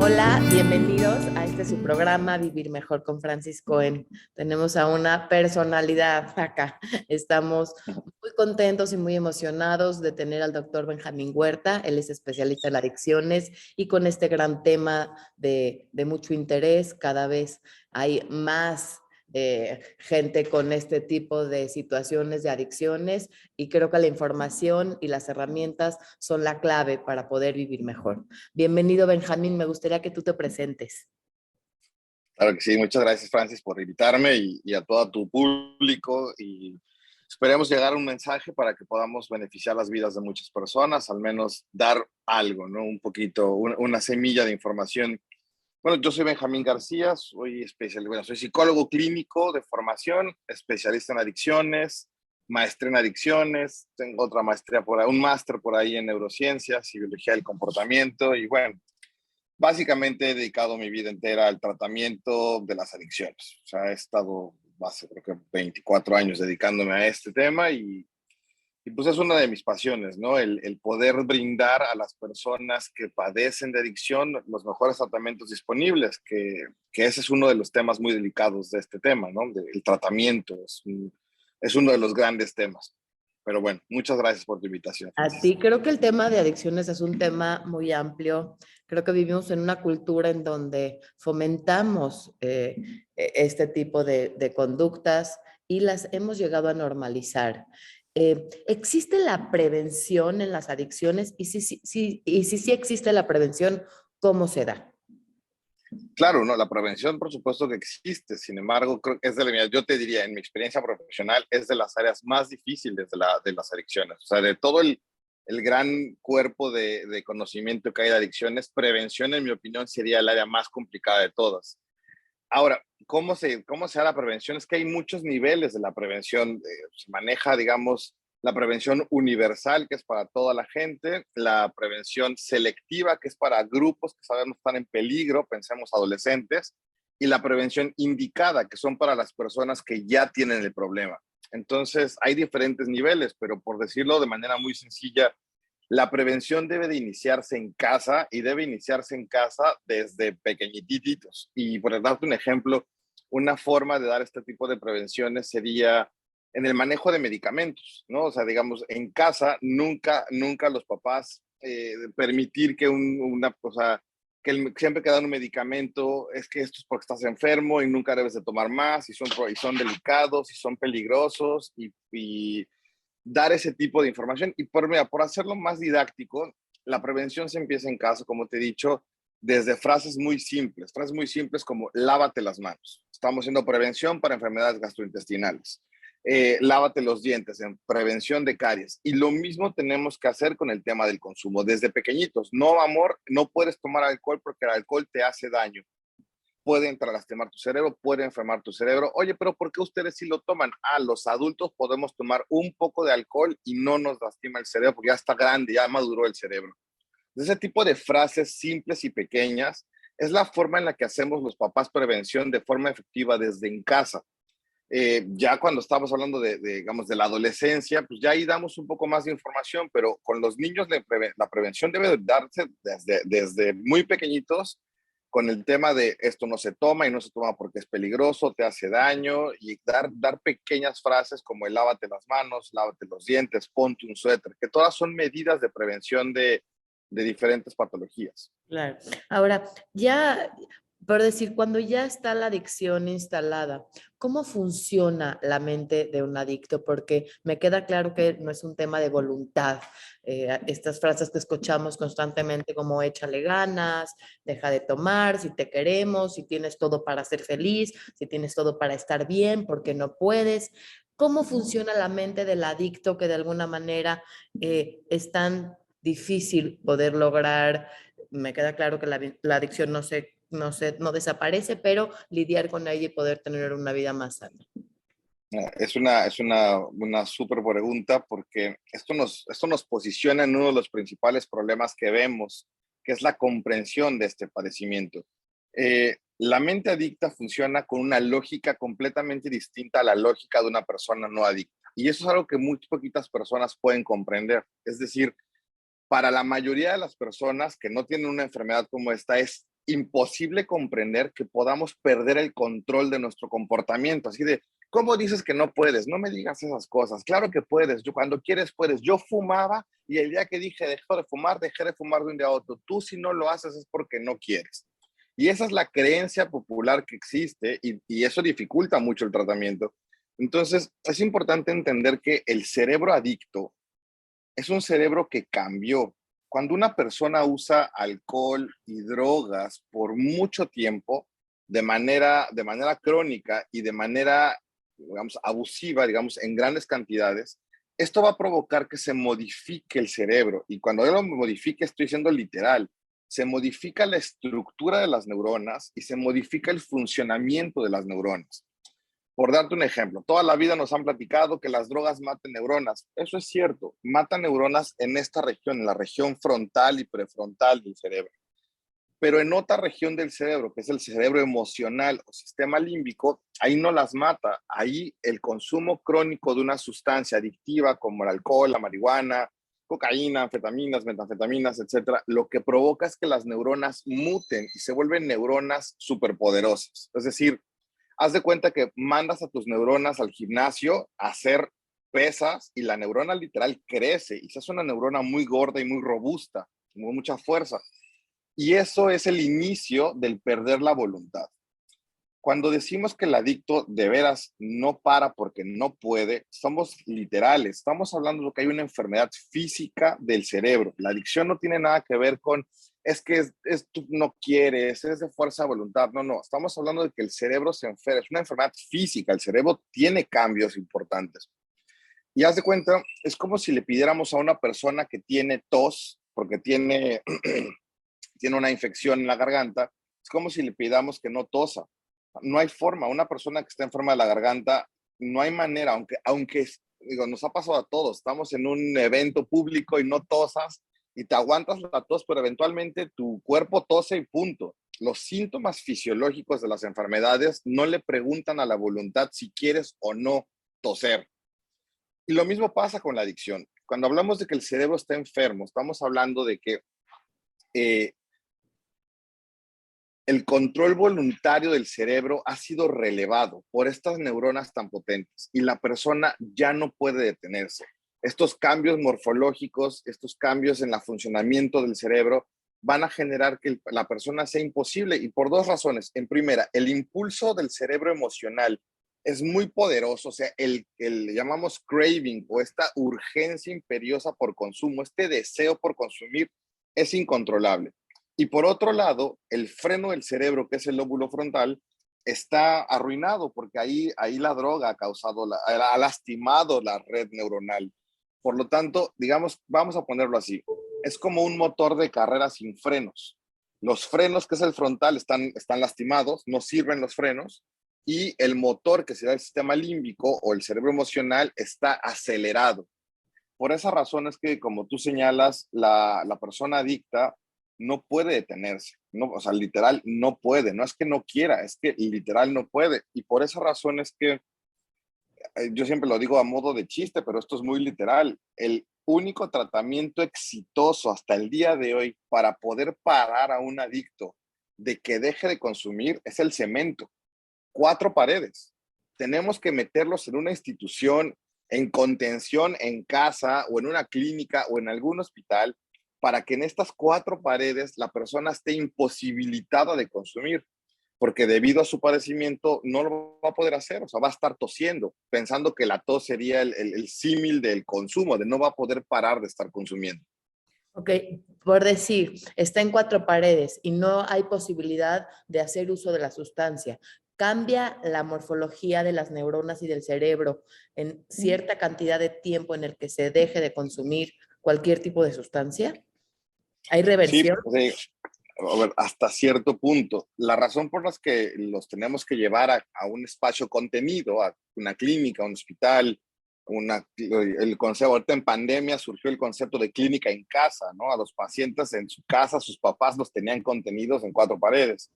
Hola, bienvenidos a este su programa Vivir Mejor con Francis Cohen. Tenemos a una personalidad acá. Estamos muy contentos y muy emocionados de tener al doctor Benjamín Huerta. Él es especialista en adicciones y con este gran tema de mucho interés. Cada vez hay más gente con este tipo de situaciones de adicciones y creo que la información y las herramientas son la clave para poder vivir mejor. Bienvenido, Benjamín. Me gustaría que tú te presentes. Claro que sí, muchas gracias Francis por invitarme y a todo tu público y esperemos llegar a un mensaje para que podamos beneficiar las vidas de muchas personas, al menos dar algo, ¿no? Un poquito, una semilla de información. Bueno, yo soy Benjamín García, soy psicólogo clínico de formación, especialista en adicciones, maestría en adicciones, tengo otra maestría por ahí, un máster por ahí en neurociencias y biología del comportamiento y bueno, básicamente he dedicado mi vida entera al tratamiento de las adicciones. O sea, he estado hace creo que 24 años dedicándome a este tema y pues es una de mis pasiones, ¿no? El poder brindar a las personas que padecen de adicción los mejores tratamientos disponibles, que ese es uno de los temas muy delicados de este tema, ¿no? El tratamiento es uno de los grandes temas. Pero bueno, muchas gracias por tu invitación, A Francis. ti, creo que el tema de adicciones es un tema muy amplio. Creo que vivimos en una cultura en donde fomentamos este tipo de conductas y las hemos llegado a normalizar. ¿Existe la prevención en las adicciones? Y si sí existe la prevención, ¿cómo se da? Claro, no, la prevención por supuesto que existe, sin embargo, creo que es yo te diría, en mi experiencia profesional, es de las áreas más difíciles de las adicciones. O sea, de todo el gran cuerpo de conocimiento que hay de adicciones, prevención, en mi opinión, sería el área más complicada de todas. Ahora, cómo se da la prevención? Es que hay muchos niveles de la prevención. Se maneja, digamos, la prevención universal, que es para toda la gente, la prevención selectiva, que es para grupos que sabemos están en peligro, pensemos adolescentes, y la prevención indicada, que son para las personas que ya tienen el problema. Entonces, hay diferentes niveles, pero por decirlo de manera muy sencilla, la prevención debe de iniciarse en casa y debe iniciarse en casa desde pequeñititos. Y por darte un ejemplo, una forma de dar este tipo de prevenciones sería en el manejo de medicamentos, ¿no? O sea, digamos, en casa nunca los papás permitir que o sea, siempre que dan un medicamento es que esto es porque estás enfermo y nunca debes de tomar más y son delicados y son peligrosos y dar ese tipo de información. Y por hacerlo más didáctico, la prevención se empieza en casa, como te he dicho, desde frases muy simples como lávate las manos. Estamos haciendo prevención para enfermedades gastrointestinales. Lávate los dientes en prevención de caries. Y lo mismo tenemos que hacer con el tema del consumo. Desde pequeñitos, no, amor, no puedes tomar alcohol porque el alcohol te hace daño, puede entrar a lastimar tu cerebro, puede enfermar tu cerebro. Oye, pero ¿por qué ustedes sí lo toman? Ah, los adultos podemos tomar un poco de alcohol y no nos lastima el cerebro porque ya está grande, ya maduró el cerebro. Ese tipo de frases simples y pequeñas es la forma en la que hacemos los papás prevención de forma efectiva desde en casa. Ya cuando estamos hablando digamos, de la adolescencia, pues ya ahí damos un poco más de información, pero con los niños la prevención debe darse desde muy pequeñitos con el tema de esto no se toma y no se toma porque es peligroso, te hace daño y dar pequeñas frases como el lávate las manos, lávate los dientes, ponte un suéter, que todas son medidas de prevención de diferentes patologías. Claro. Ahora, ya, por decir, cuando ya está la adicción instalada, ¿cómo funciona la mente de un adicto? Porque me queda claro que no es un tema de voluntad. Estas frases que escuchamos constantemente como échale ganas, deja de tomar, si te queremos, si tienes todo para ser feliz, si tienes todo para estar bien, porque no puedes. ¿Cómo funciona la mente del adicto que de alguna manera es tan difícil poder lograr? Me queda claro que la adicción no desaparece, pero lidiar con ella y poder tener una vida más sana. Es una súper pregunta porque esto nos posiciona en uno de los principales problemas que vemos, que es la comprensión de este padecimiento. La mente adicta funciona con una lógica completamente distinta a la lógica de una persona no adicta. Y eso es algo que muy poquitas personas pueden comprender. Es decir, para la mayoría de las personas que no tienen una enfermedad como esta, es imposible comprender que podamos perder el control de nuestro comportamiento. Así de, ¿cómo dices que no puedes? No me digas esas cosas. Claro que puedes. Yo, cuando quieres, puedes. Yo fumaba y el día que dije dejé de fumar de un día a otro. Tú, si no lo haces, es porque no quieres. Y esa es la creencia popular que existe y eso dificulta mucho el tratamiento. Entonces, es importante entender que el cerebro adicto es un cerebro que cambió. Cuando una persona usa alcohol y drogas por mucho tiempo, de manera crónica y de manera, digamos, abusiva, digamos, en grandes cantidades, esto va a provocar que se modifique el cerebro. Y cuando yo lo modifique, estoy siendo literal. Se modifica la estructura de las neuronas y se modifica el funcionamiento de las neuronas. Por darte un ejemplo, toda la vida nos han platicado que las drogas matan neuronas. Eso es cierto, matan neuronas en esta región, en la región frontal y prefrontal del cerebro. Pero en otra región del cerebro, que es el cerebro emocional o sistema límbico, ahí no las mata. Ahí el consumo crónico de una sustancia adictiva como el alcohol, la marihuana, cocaína, anfetaminas, metanfetaminas, etcétera, lo que provoca es que las neuronas muten y se vuelven neuronas superpoderosas. Es decir, haz de cuenta que mandas a tus neuronas al gimnasio a hacer pesas y la neurona literal crece y se hace una neurona muy gorda y muy robusta, con mucha fuerza. Y eso es el inicio del perder la voluntad. Cuando decimos que el adicto de veras no para porque no puede, somos literales. Estamos hablando de que hay una enfermedad física del cerebro. La adicción no tiene nada que ver con, es que tú no quieres, es de fuerza de voluntad. No, no. Estamos hablando de que el cerebro se enferma. Es una enfermedad física. El cerebro tiene cambios importantes. Y haz de cuenta, es como si le pidiéramos a una persona que tiene tos, porque tiene una infección en la garganta, es como si le pidamos que no tosa. No hay forma. Una persona que está enferma de la garganta, no hay manera, aunque digo, nos ha pasado a todos. Estamos en un evento público y no tosas y te aguantas la tos, pero eventualmente tu cuerpo tose y punto. Los síntomas fisiológicos de las enfermedades no le preguntan a la voluntad si quieres o no toser. Y lo mismo pasa con la adicción. Cuando hablamos de que el cerebro está enfermo, estamos hablando de que eh, el control voluntario del cerebro ha sido relevado por estas neuronas tan potentes y la persona ya no puede detenerse. Estos cambios morfológicos, estos cambios en el funcionamiento del cerebro van a generar que la persona sea imposible y por dos razones. En primera, el impulso del cerebro emocional es muy poderoso, o sea, el llamamos craving o esta urgencia imperiosa por consumo, este deseo por consumir es incontrolable. Y por otro lado, el freno del cerebro, que es el lóbulo frontal, está arruinado porque ahí la droga ha lastimado la red neuronal. Por lo tanto, digamos, vamos a ponerlo así, es como un motor de carrera sin frenos. Los frenos, que es el frontal, están lastimados, no sirven los frenos, y el motor, que será el sistema límbico o el cerebro emocional, está acelerado. Por esa razón es que, como tú señalas, la persona adicta no puede detenerse, no, o sea, literal no puede, no es que no quiera, es que literal no puede. Y por esa razón es que yo siempre lo digo a modo de chiste, pero esto es muy literal. El único tratamiento exitoso hasta el día de hoy para poder parar a un adicto de que deje de consumir es el cemento. 4 paredes. Tenemos que meterlos en una institución, en contención en casa o en una clínica o en algún hospital para que en estas 4 paredes la persona esté imposibilitada de consumir, porque debido a su padecimiento no lo va a poder hacer, o sea, va a estar tosiendo, pensando que la tos sería el símil del consumo, de no va a poder parar de estar consumiendo. Ok, por decir, está en 4 paredes y no hay posibilidad de hacer uso de la sustancia. ¿Cambia la morfología de las neuronas y del cerebro en cierta cantidad de tiempo en el que se deje de consumir cualquier tipo de sustancia? ¿Hay Sí, reversión? sí, a ver, hasta cierto punto. La razón por la que los tenemos que llevar a un espacio contenido, a una clínica, a un hospital, el concepto, ahorita en pandemia surgió el concepto de clínica en casa, ¿no? A los pacientes en su casa, sus papás los tenían contenidos en 4 paredes.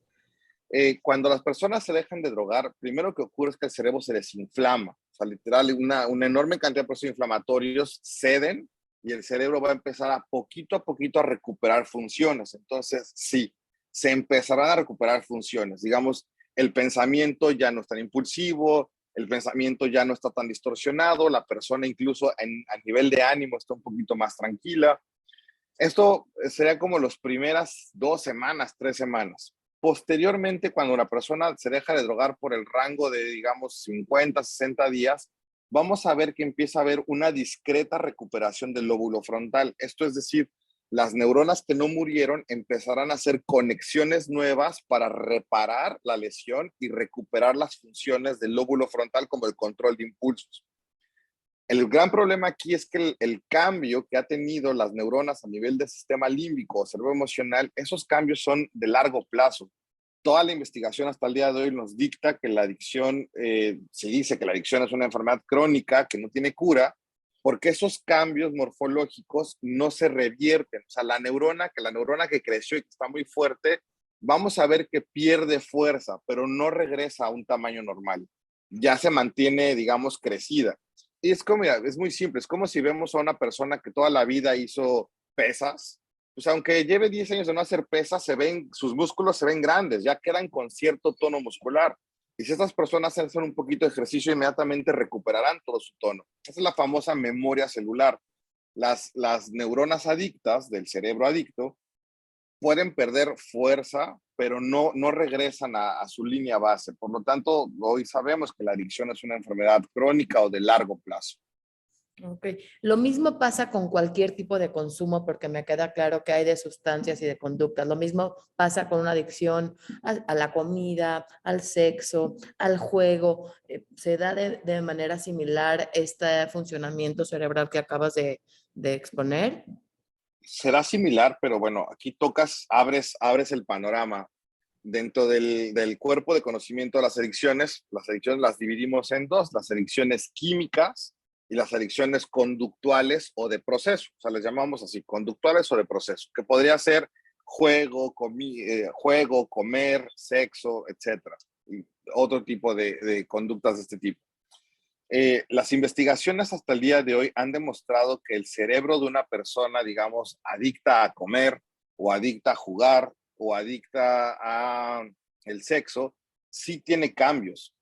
Cuando las personas se dejan de drogar, primero que ocurre es que el cerebro se desinflama. O sea, literal, una enorme cantidad de procesos inflamatorios ceden y el cerebro va a empezar a poquito a recuperar funciones. Entonces, sí, se empezarán a recuperar funciones. Digamos, el pensamiento ya no es tan impulsivo, el pensamiento ya no está tan distorsionado, la persona incluso a nivel de ánimo está un poquito más tranquila. Esto sería como las primeras 2 semanas, 3 semanas. Posteriormente, cuando una persona se deja de drogar por el rango de, digamos, 50, 60 días, vamos a ver que empieza a haber una discreta recuperación del lóbulo frontal. Esto es decir, las neuronas que no murieron empezarán a hacer conexiones nuevas para reparar la lesión y recuperar las funciones del lóbulo frontal como el control de impulsos. El gran problema aquí es que el cambio que ha tenido las neuronas a nivel del sistema límbico o cerebro emocional, esos cambios son de largo plazo. Toda la investigación hasta el día de hoy nos dicta que la adicción, se dice que la adicción es una enfermedad crónica que no tiene cura, porque esos cambios morfológicos no se revierten. O sea, la neurona que creció y que está muy fuerte, vamos a ver que pierde fuerza, pero no regresa a un tamaño normal. Ya se mantiene, digamos, crecida. Y es como, es muy simple, es como si vemos a una persona que toda la vida hizo pesas, pues aunque lleve 10 años de no hacer pesas, sus músculos se ven grandes, ya quedan con cierto tono muscular. Y si estas personas hacen un poquito de ejercicio, inmediatamente recuperarán todo su tono. Esa es la famosa memoria celular. Las neuronas adictas del cerebro adicto pueden perder fuerza, pero no regresan a su línea base. Por lo tanto, hoy sabemos que la adicción es una enfermedad crónica o de largo plazo. Ok. Lo mismo pasa con cualquier tipo de consumo, porque me queda claro que hay de sustancias y de conductas. Lo mismo pasa con una adicción a la comida, al sexo, al juego. ¿Se da de manera similar este funcionamiento cerebral que acabas de exponer? Será similar, pero bueno, aquí abres el panorama. Dentro del cuerpo de conocimiento de las adicciones las dividimos en dos, las adicciones químicas y las adicciones conductuales o de proceso. O sea, les llamamos así, conductuales o de proceso, que podría ser juego, comer, sexo, etcétera. Y otro tipo de conductas de este tipo. Las investigaciones hasta el día de hoy han demostrado que el cerebro de una persona, digamos, adicta a comer o adicta a jugar o adicta a el sexo, sí tiene cambios.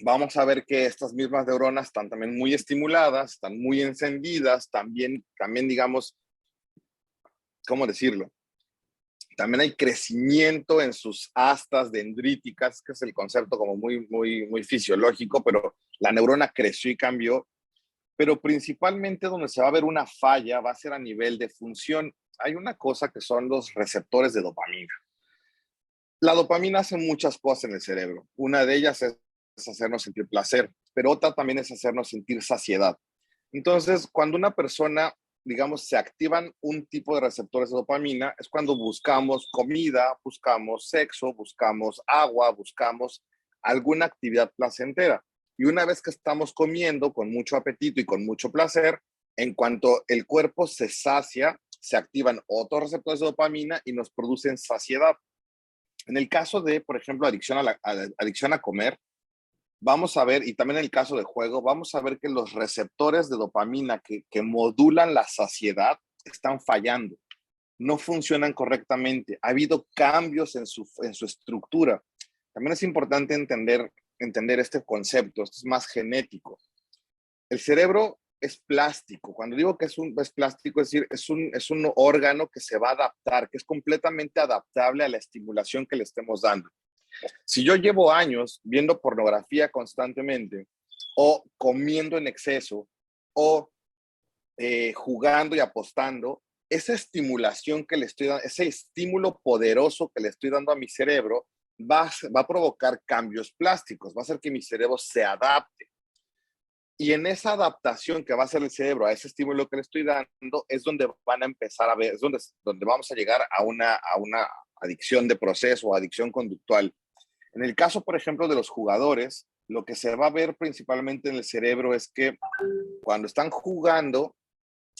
Vamos a ver que estas mismas neuronas están también muy estimuladas, están muy encendidas, también digamos, ¿cómo decirlo? También hay crecimiento en sus astas dendríticas, que es el concepto como muy fisiológico, pero la neurona creció y cambió. Pero principalmente donde se va a ver una falla va a ser a nivel de función. Hay una cosa que son los receptores de dopamina. La dopamina hace muchas cosas en el cerebro. Una de ellas es hacernos sentir placer, pero otra también es hacernos sentir saciedad. Entonces, cuando una persona, digamos, se activan un tipo de receptores de dopamina, es cuando buscamos comida, buscamos sexo, buscamos agua, buscamos alguna actividad placentera. Y una vez que estamos comiendo con mucho apetito y con mucho placer, en cuanto el cuerpo se sacia, se activan otros receptores de dopamina y nos producen saciedad. En el caso de, por ejemplo, adicción a comer, vamos a ver, y también en el caso de juego, vamos a ver que los receptores de dopamina que modulan la saciedad están fallando, no funcionan correctamente. Ha habido cambios en su estructura. También es importante entender este concepto, esto es más genético. El cerebro es plástico. Cuando digo que es plástico, es decir, es un órgano que se va a adaptar, que es completamente adaptable a la estimulación que le estemos dando. Si yo llevo años viendo pornografía constantemente o comiendo en exceso o jugando y apostando, esa estimulación que le estoy dando, ese estímulo poderoso que le estoy dando a mi cerebro va a provocar cambios plásticos, va a hacer que mi cerebro se adapte. Y en esa adaptación que va a hacer el cerebro a ese estímulo que le estoy dando es donde van a empezar a ver, es donde vamos a llegar a una adicción de proceso o adicción conductual. En el caso, por ejemplo, de los jugadores, lo que se va a ver principalmente en el cerebro es que cuando están jugando,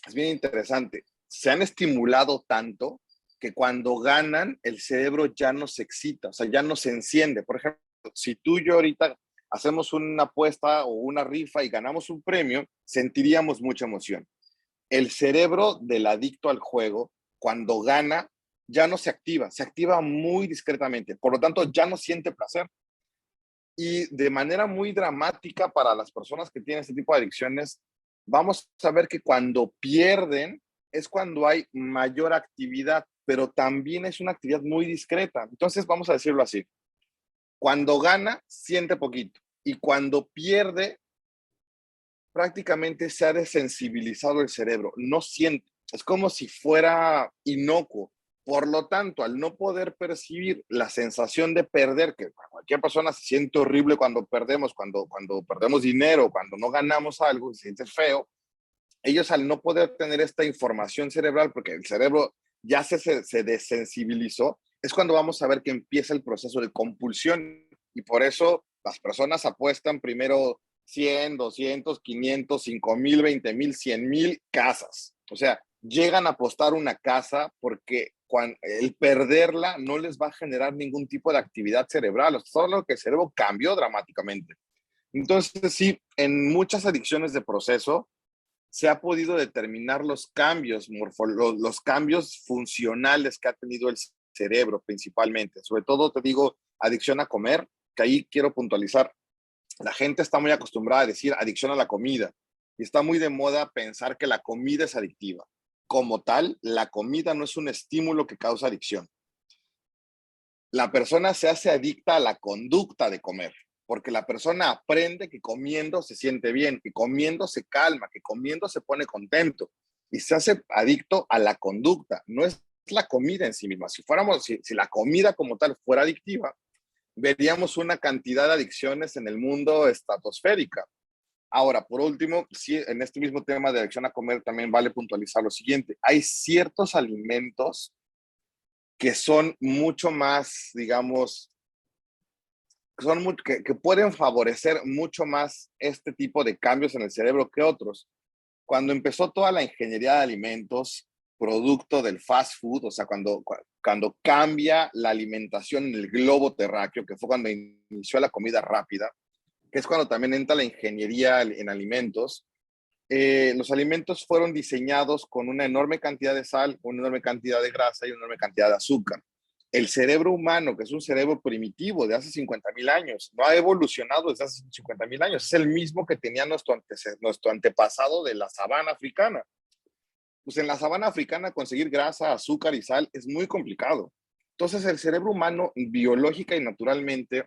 es bien interesante, se han estimulado tanto que cuando ganan, el cerebro ya no se excita, o sea, ya no se enciende. Por ejemplo, si tú y yo ahorita hacemos una apuesta o una rifa y ganamos un premio, sentiríamos mucha emoción. El cerebro del adicto al juego, cuando gana, ya no se activa muy discretamente, por lo tanto ya no siente placer. Y de manera muy dramática para las personas que tienen este tipo de adicciones, vamos a ver que cuando pierden es cuando hay mayor actividad, pero también es una actividad muy discreta. Entonces, vamos a decirlo así, cuando gana, siente poquito, y cuando pierde, prácticamente se ha desensibilizado el cerebro, no siente, es como si fuera inocuo. Por lo tanto, al no poder percibir la sensación de perder, que para cualquier persona se siente horrible cuando perdemos, cuando perdemos dinero, cuando no ganamos algo, se siente feo, ellos al no poder tener esta información cerebral, porque el cerebro ya se desensibilizó, es cuando vamos a ver que empieza el proceso de compulsión. Y por eso las personas apuestan primero 100, 200, 500, 5,000, 20,000, 100,000 casas. O sea, llegan a apostar una casa porque el perderla no les va a generar ningún tipo de actividad cerebral, solo que el cerebro cambió dramáticamente. Entonces, sí, en muchas adicciones de proceso se ha podido determinar los cambios, los cambios funcionales que ha tenido el cerebro principalmente. Sobre todo, te digo, adicción a comer, que ahí quiero puntualizar. La gente está muy acostumbrada a decir adicción a la comida y está muy de moda pensar que la comida es adictiva. Como tal, la comida no es un estímulo que causa adicción. La persona se hace adicta a la conducta de comer, porque la persona aprende que comiendo se siente bien, que comiendo se calma, que comiendo se pone contento y se hace adicto a la conducta, no es la comida en sí misma. Si la comida como tal fuera adictiva, veríamos una cantidad de adicciones en el mundo estratosférica. Ahora, por último, sí, en este mismo tema de adicción a comer también vale puntualizar lo siguiente. Hay ciertos alimentos que son mucho más, digamos, que pueden favorecer mucho más este tipo de cambios en el cerebro que otros. Cuando empezó toda la ingeniería de alimentos, producto del fast food, o sea, cuando cambia la alimentación en el globo terráqueo, que fue cuando inició la comida rápida, que es cuando también entra la ingeniería en alimentos, los alimentos fueron diseñados con una enorme cantidad de sal, una enorme cantidad de grasa y una enorme cantidad de azúcar. El cerebro humano, que es un cerebro primitivo de hace 50,000 años, no ha evolucionado desde hace 50,000 años, es el mismo que tenía nuestro antepasado de la sabana africana. Pues en la sabana africana conseguir grasa, azúcar y sal es muy complicado. Entonces el cerebro humano biológica y naturalmente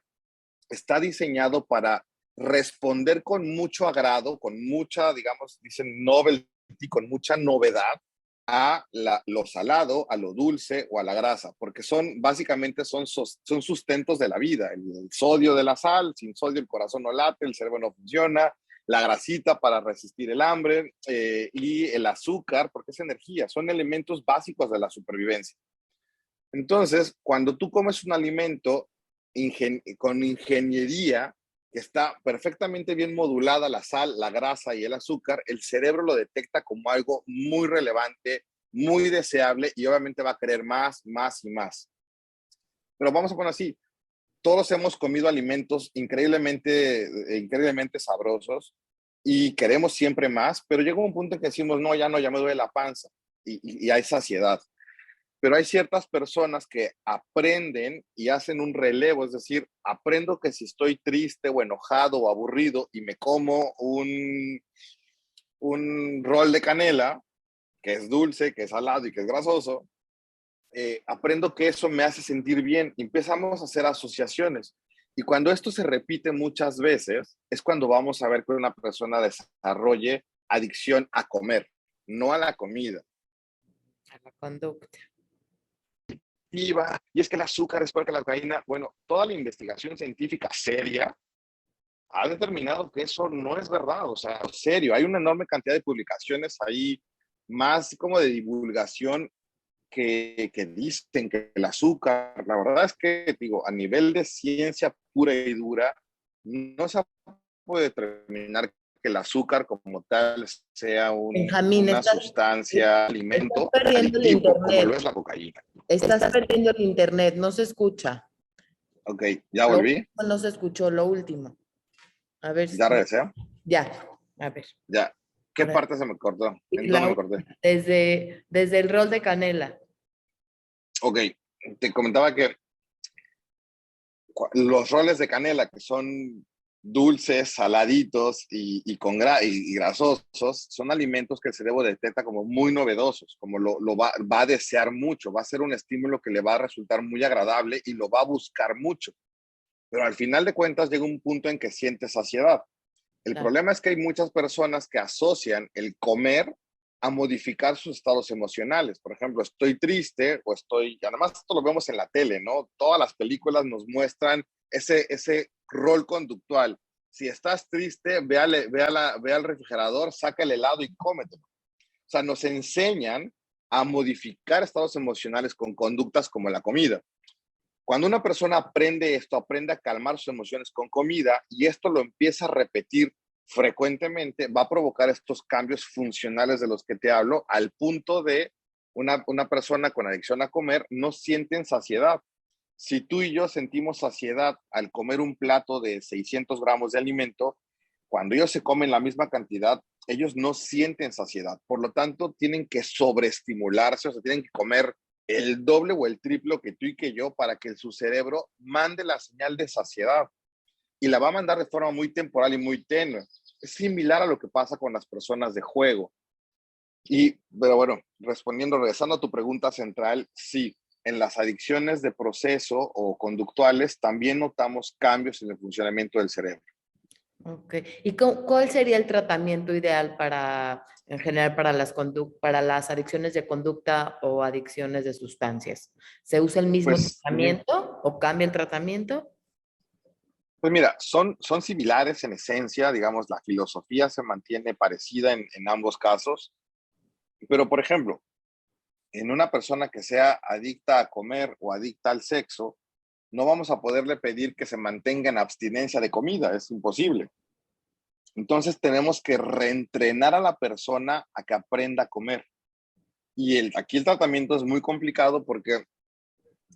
está diseñado para responder con mucho agrado, con mucha, digamos, dicen novelty, con mucha novedad a lo salado, a lo dulce o a la grasa, porque básicamente son sustentos de la vida. El sodio de la sal, sin sodio el corazón no late, el cerebro no funciona, la grasita para resistir el hambre y el azúcar, porque es energía, son elementos básicos de la supervivencia. Entonces, cuando tú comes un alimento con ingeniería, que está perfectamente bien modulada la sal, la grasa y el azúcar, el cerebro lo detecta como algo muy relevante, muy deseable y obviamente va a querer más, más y más. Pero vamos a poner así, todos hemos comido alimentos increíblemente sabrosos y queremos siempre más, pero llega un punto en que decimos, no, ya no, ya me duele la panza y hay saciedad. Pero hay ciertas personas que aprenden y hacen un relevo, es decir, aprendo que si estoy triste o enojado o aburrido y me como un rol de canela, que es dulce, que es salado y que es grasoso, aprendo que eso me hace sentir bien. Y empezamos a hacer asociaciones. Y cuando esto se repite muchas veces, es cuando vamos a ver que una persona desarrolle adicción a comer, no a la comida. A la conducta. Y es que el azúcar es peor que la cocaína. Bueno, toda la investigación científica seria ha determinado que eso no es verdad. O sea, serio, hay una enorme cantidad de publicaciones ahí, más como de divulgación, que dicen que el azúcar, la verdad es que, digo, a nivel de ciencia pura y dura, no se puede determinar que el azúcar como tal sea Benjamín, una sustancia, estás alimento perdiendo el adictivo, como lo internet. es la cocaína. Estás perdiendo el internet, no se escucha. Ok, ya Lo volví, último no se escuchó, lo último. A ver, ya regresé. ya, a ver. Ya. A ¿Qué ver. parte se me cortó? ¿En dónde La me corté? desde el rol de canela. Ok, te comentaba que los roles de canela, que son dulces, saladitos y grasosos, son alimentos que el cerebro detecta como muy novedosos, como va a desear mucho, va a ser un estímulo que le va a resultar muy agradable y lo va a buscar mucho. Pero al final de cuentas llega un punto en que siente saciedad. El Claro. problema es que hay muchas personas que asocian el comer a modificar sus estados emocionales. Por ejemplo, estoy triste o estoy, y además esto lo vemos en la tele, ¿no? Todas las películas nos muestran ese rol conductual. Si estás triste, ve al refrigerador, saca el helado y cómetelo. O sea, nos enseñan a modificar estados emocionales con conductas como la comida. Cuando una persona aprende esto, aprende a calmar sus emociones con comida y esto lo empieza a repetir frecuentemente, va a provocar estos cambios funcionales de los que te hablo, al punto de una persona con adicción a comer no sienten saciedad. Si tú y yo sentimos saciedad al comer un plato de 600 gramos de alimento, cuando ellos se comen la misma cantidad, ellos no sienten saciedad. Por lo tanto, tienen que sobreestimularse, o sea, tienen que comer el doble o el triplo que tú y que yo para que su cerebro mande la señal de saciedad. Y la va a mandar de forma muy temporal y muy tenue. Es similar a lo que pasa con las personas de juego. Pero bueno, regresando a tu pregunta central, sí, en las adicciones de proceso o conductuales también notamos cambios en el funcionamiento del cerebro. Ok. ¿Y cuál sería el tratamiento ideal para, en general, para las adicciones de conducta o adicciones de sustancias? ¿Se usa el mismo Pues, tratamiento o cambia el tratamiento? pues mira, son similares en esencia, digamos, la filosofía se mantiene parecida en ambos casos, pero por ejemplo, en una persona que sea adicta a comer o adicta al sexo, no vamos a poderle pedir que se mantenga en abstinencia de comida, es imposible. Entonces tenemos que reentrenar a la persona a que aprenda a comer. Aquí el tratamiento es muy complicado porque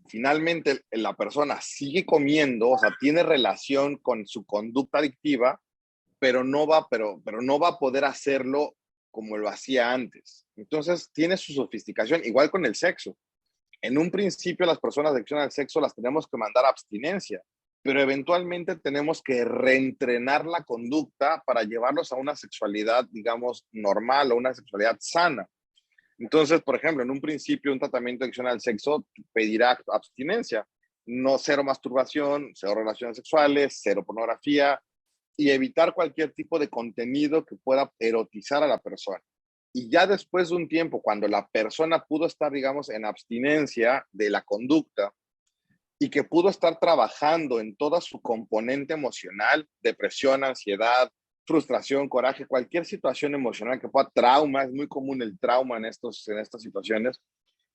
finalmente la persona sigue comiendo, o sea, tiene relación con su conducta adictiva, pero no va a poder hacerlo como lo hacía antes. Entonces tiene su sofisticación, igual con el sexo. En un principio las personas de adicción al sexo las tenemos que mandar a abstinencia, pero eventualmente tenemos que reentrenar la conducta para llevarlos a una sexualidad, digamos, normal o una sexualidad sana. Entonces, por ejemplo, en un principio un tratamiento de adicción al sexo pedirá abstinencia, no cero masturbación, cero relaciones sexuales, cero pornografía y evitar cualquier tipo de contenido que pueda erotizar a la persona. Y ya después de un tiempo, cuando la persona pudo estar, digamos, en abstinencia de la conducta y que pudo estar trabajando en toda su componente emocional, depresión, ansiedad, frustración, coraje, cualquier situación emocional que pueda, trauma, es muy común el trauma en estas situaciones,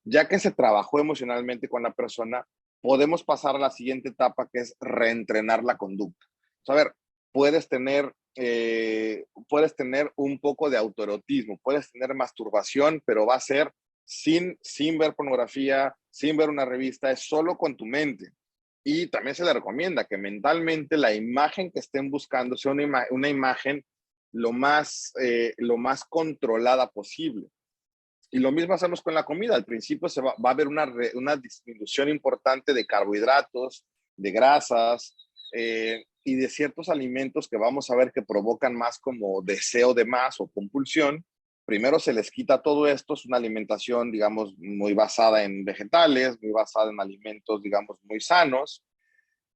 ya que se trabajó emocionalmente con la persona, podemos pasar a la siguiente etapa que es reentrenar la conducta. A ver, puedes tener un poco de autoerotismo, puedes tener masturbación, pero va a ser sin ver pornografía, sin ver una revista, es solo con tu mente. Y también se le recomienda que mentalmente la imagen que estén buscando sea una imagen lo más controlada posible. Y lo mismo hacemos con la comida. Al principio va a haber una disminución importante de carbohidratos, de grasas y de ciertos alimentos que vamos a ver que provocan más como deseo de más o compulsión. Primero se les quita todo esto, es una alimentación, digamos, muy basada en vegetales, muy basada en alimentos, digamos, muy sanos.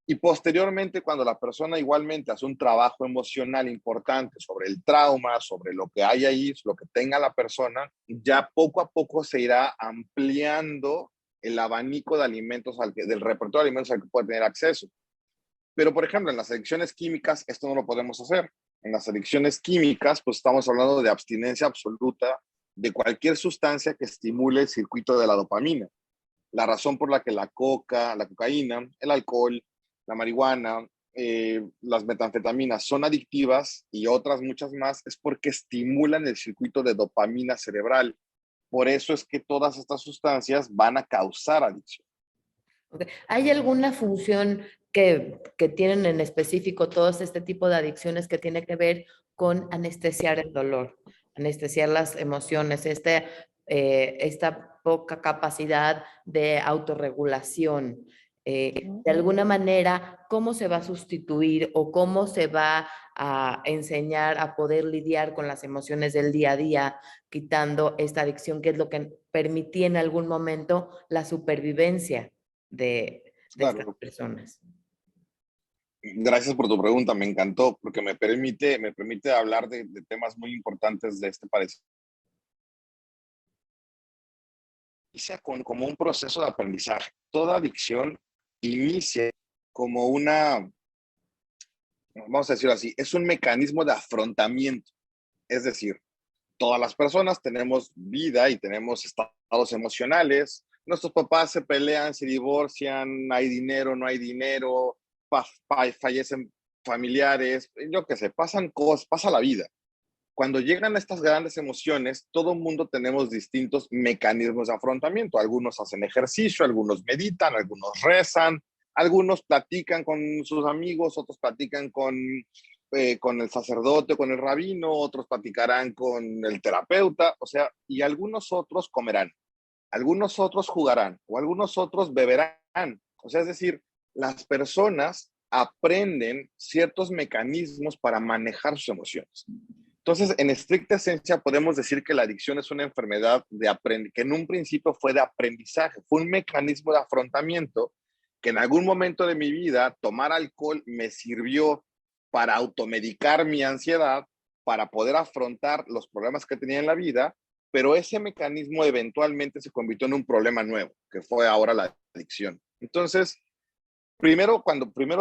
Y posteriormente, cuando la persona igualmente hace un trabajo emocional importante sobre el trauma, sobre lo que hay ahí, lo que tenga la persona, ya poco a poco se irá ampliando el abanico de alimentos, del repertorio de alimentos al que puede tener acceso. Pero, por ejemplo, en las adicciones químicas, esto no lo podemos hacer. En las adicciones químicas, pues estamos hablando de abstinencia absoluta de cualquier sustancia que estimule el circuito de la dopamina. La razón por la que la cocaína, el alcohol, la marihuana, las metanfetaminas son adictivas y otras muchas más es porque estimulan el circuito de dopamina cerebral. Por eso es que todas estas sustancias van a causar adicción. Ok. ¿Hay alguna función que tienen en específico todos este tipo de adicciones que tiene que ver con anestesiar el dolor, anestesiar las emociones? esta poca capacidad de autorregulación. De alguna manera, ¿cómo se va a sustituir o cómo se va a enseñar a poder lidiar con las emociones del día a día, quitando esta adicción, que es lo que permitía en algún momento la supervivencia de estas Claro, personas? gracias por tu pregunta, me encantó porque me permite hablar de temas muy importantes de este país. Inicia como un proceso de aprendizaje. Toda adicción inicia como una, vamos a decirlo así, es un mecanismo de afrontamiento. Es decir, todas las personas tenemos vida y tenemos estados emocionales. Nuestros papás se pelean, se divorcian, hay dinero, no hay dinero, fallecen familiares, yo qué sé, pasan cosas, pasa la vida. Cuando llegan estas grandes emociones, todo el mundo tenemos distintos mecanismos de afrontamiento. Algunos hacen ejercicio, algunos meditan, algunos rezan, algunos platican con sus amigos, otros platican con el sacerdote, con el rabino, otros platicarán con el terapeuta, o sea, y algunos otros comerán, algunos otros jugarán o algunos otros beberán. O sea, es decir, las personas aprenden ciertos mecanismos para manejar sus emociones. Entonces, en estricta esencia, podemos decir que la adicción es una enfermedad que en un principio fue de aprendizaje, fue un mecanismo de afrontamiento que en algún momento de mi vida tomar alcohol me sirvió para automedicar mi ansiedad, para poder afrontar los problemas que tenía en la vida, pero ese mecanismo eventualmente se convirtió en un problema nuevo, que fue ahora la adicción. Entonces, primero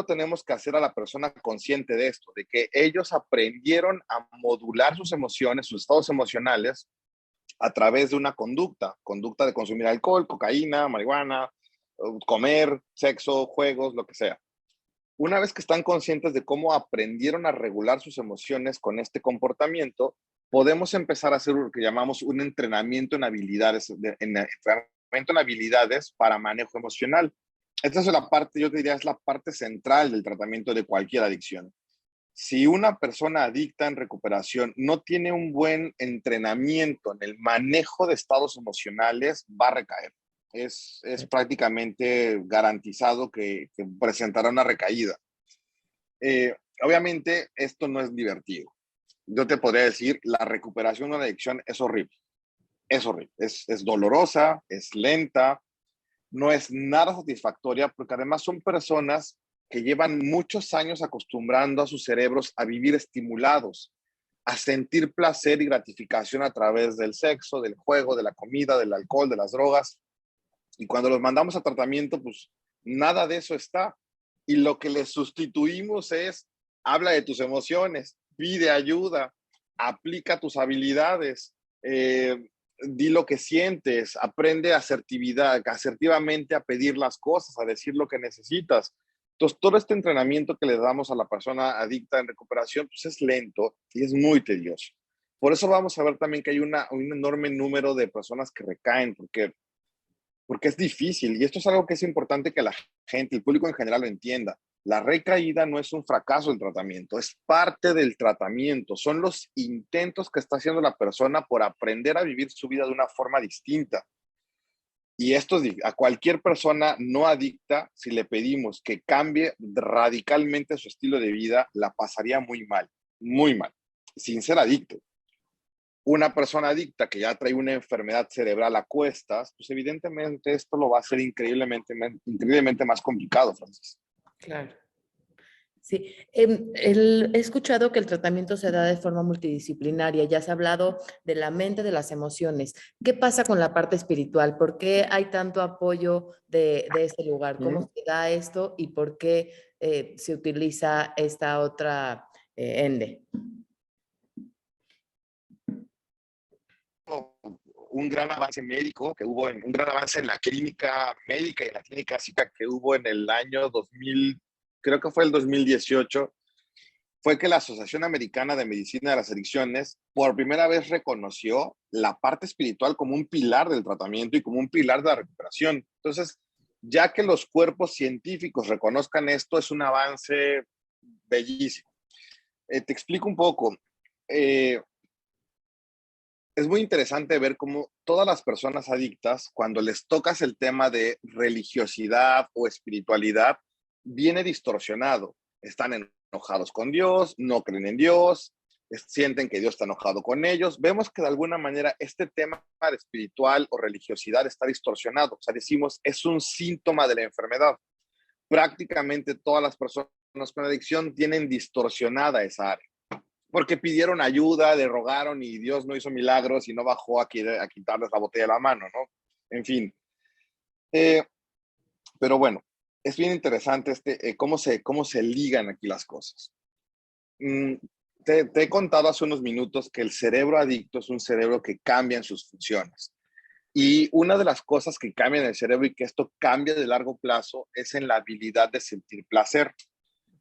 tenemos que hacer a la persona consciente de esto, de que ellos aprendieron a modular sus emociones, sus estados emocionales, a través de una conducta de consumir alcohol, cocaína, marihuana, comer, sexo, juegos, lo que sea. Una vez que están conscientes de cómo aprendieron a regular sus emociones con este comportamiento, podemos empezar a hacer lo que llamamos un entrenamiento en habilidades, para manejo emocional. Esta es la parte, yo te diría, es la parte central del tratamiento de cualquier adicción. Si una persona adicta en recuperación no tiene un buen entrenamiento en el manejo de estados emocionales, va a recaer. Es prácticamente garantizado que presentará una recaída. Obviamente, esto no es divertido. Yo te podría decir, la recuperación de una adicción es horrible. Es horrible. Es dolorosa, es lenta, no es nada satisfactoria porque además son personas que llevan muchos años acostumbrando a sus cerebros a vivir estimulados, a sentir placer y gratificación a través del sexo, del juego, de la comida, del alcohol, de las drogas. Y cuando los mandamos a tratamiento, pues nada de eso está. Y lo que les sustituimos es, habla de tus emociones, pide ayuda, aplica tus habilidades, di lo que sientes, aprende asertivamente a pedir las cosas, a decir lo que necesitas. Entonces, todo este entrenamiento que le damos a la persona adicta en recuperación, pues es lento y es muy tedioso. Por eso vamos a ver también que hay un enorme número de personas que recaen, porque es difícil. Y esto es algo que es importante que la gente, el público en general lo entienda. La recaída no es un fracaso del tratamiento, es parte del tratamiento. Son los intentos que está haciendo la persona por aprender a vivir su vida de una forma distinta. Y esto a cualquier persona no adicta, si le pedimos que cambie radicalmente su estilo de vida, la pasaría muy mal, sin ser adicto. Una persona adicta que ya trae una enfermedad cerebral a cuestas, pues evidentemente esto lo va a hacer increíblemente más complicado, Francis. Claro. Sí, he escuchado que el tratamiento se da de forma multidisciplinaria. Ya has hablado de la mente, de las emociones. ¿Qué pasa con la parte espiritual? ¿Por qué hay tanto apoyo de este lugar? ¿Cómo se da esto y por qué se utiliza esta otra ende? Un gran avance médico que hubo, un gran avance en la clínica médica y en la clínica psíquica que hubo en el año 2000, creo que fue el 2018, fue que la Asociación Americana de Medicina de las Adicciones por primera vez reconoció la parte espiritual como un pilar del tratamiento y como un pilar de la recuperación. Entonces, ya que los cuerpos científicos reconozcan esto, es un avance bellísimo. Te explico un poco. es muy interesante ver cómo todas las personas adictas, cuando les tocas el tema de religiosidad o espiritualidad, viene distorsionado. Están enojados con Dios, no creen en Dios, sienten que Dios está enojado con ellos. Vemos que de alguna manera este tema espiritual o religiosidad está distorsionado. O sea, decimos, es un síntoma de la enfermedad. Prácticamente todas las personas con adicción tienen distorsionada esa área porque pidieron ayuda, le rogaron y Dios no hizo milagros y no bajó a quitarles la botella de la mano, ¿no? En fin. Eh, pero bueno, es bien interesante cómo se ligan aquí las cosas. Mm, te he contado hace unos minutos que el cerebro adicto es un cerebro que cambia en sus funciones. Y una de las cosas que cambia en el cerebro y que esto cambia de largo plazo es en la habilidad de sentir placer,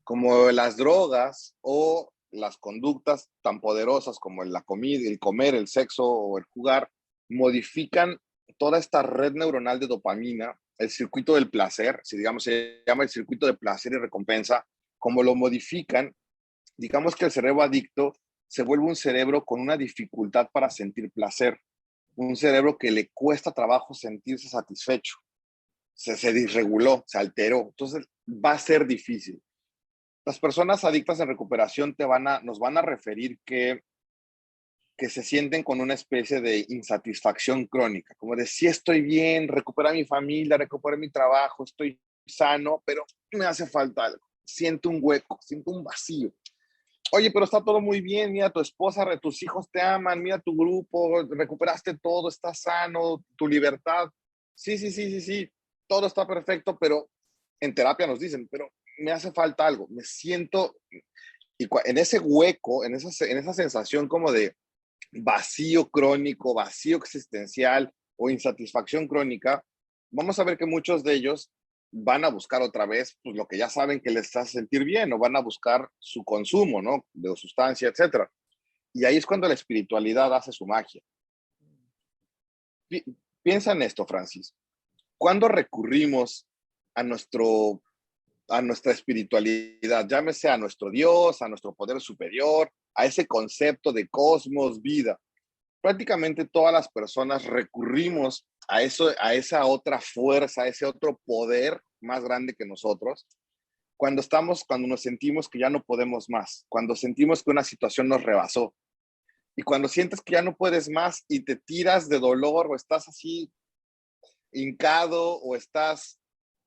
como las drogas o las conductas tan poderosas como la comida, el comer, el sexo o el jugar, modifican toda esta red neuronal de dopamina, el circuito del placer, si digamos se llama el circuito de placer y recompensa, como lo modifican, digamos que el cerebro adicto se vuelve un cerebro con una dificultad para sentir placer, un cerebro que le cuesta trabajo sentirse satisfecho, se disreguló, se alteró, entonces va a ser difícil. Las personas adictas en recuperación nos van a referir que se sienten con una especie de insatisfacción crónica, como de si estoy bien, recuperé mi familia, recuperé mi trabajo, estoy sano, pero me hace falta algo. Siento un hueco, siento un vacío. Oye, pero está todo muy bien, mira, tu esposa, tus hijos te aman, mira tu grupo, recuperaste todo, estás sano, tu libertad. Sí, sí, sí, sí, sí, todo está perfecto, pero en terapia nos dicen, pero me hace falta algo, me siento, y en ese hueco, en esa sensación como de vacío crónico, vacío existencial o insatisfacción crónica, vamos a ver que muchos de ellos van a buscar otra vez pues, lo que ya saben que les hace sentir bien o van a buscar su consumo, ¿no? De sustancia, etcétera. Y ahí es cuando la espiritualidad hace su magia. Pi Piensa en esto, Francis. ¿Cuándo recurrimos a a nuestra espiritualidad, llámese a nuestro Dios, a nuestro poder superior, a ese concepto de cosmos, vida? Prácticamente todas las personas recurrimos a eso, a esa otra fuerza, a ese otro poder más grande que nosotros, cuando nos sentimos que ya no podemos más, cuando sentimos que una situación nos rebasó y cuando sientes que ya no puedes más y te tiras de dolor o estás así hincado o estás